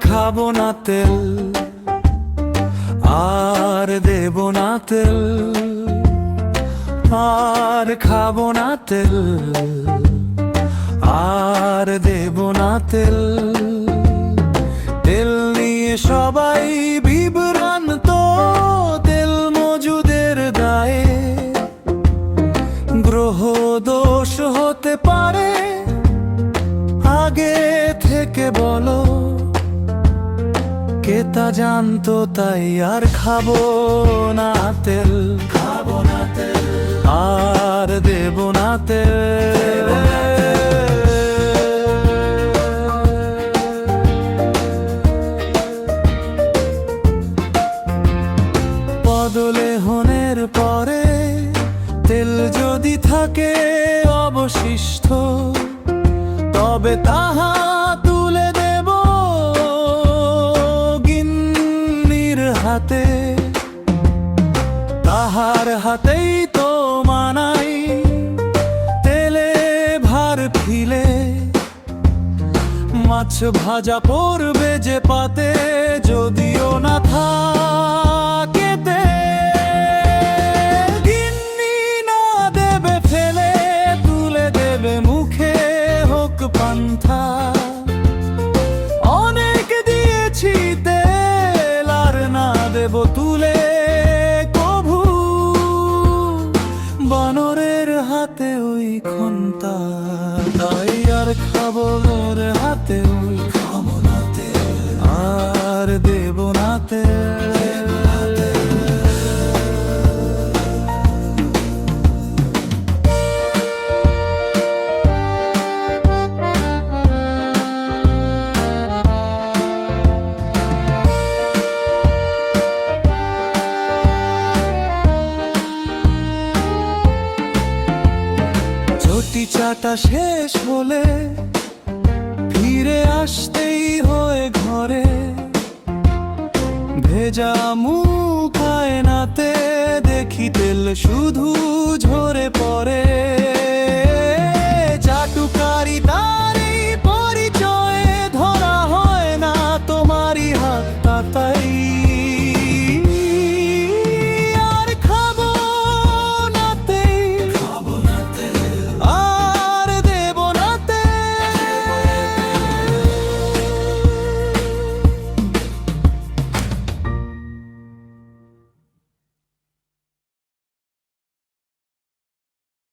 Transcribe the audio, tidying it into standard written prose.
খাবো না তেল, আর দেব না তেল, আর খাবো না তেল, আর দেব না তেল। তেল নিয়ে সবাই বিভ্রান্ত, তেল মজুদের দায়ে গ্রহ দোষ হতে পারে। আগে থেকে বলো, কে তা জানতো, তাই আর খাবো না তেল, খাবো না তেল, আর দেব না তেল। পদলেহনের পরে তেল যদি থাকে অবশিষ্ট, তবে তাহা তুলে দেব গিন্নির হাতে। তাহার হাতেই তো মানাই তেলে ভার ফিলে, মাছ ভাজা পড়বে যে পাতে, যদিও না থাকে তেল। গিন্নি না দেবে ফেলে, তুলে দেবে মুখে, হোক পান্থা। অনেক দিয়েছি তেল, আর না দেব তুলে কভু। বানরের হাতে ওই খন্তা, তাই আর খাবো ওর হাতে ওই, খাবো না তেল, আর দেব না তেল। চটি চাটা শেষ হলে ফিরে আসতেই হয় ঘরে। ভেজা মুখ আয়নাতে দেখি তেল শুধু ঝরে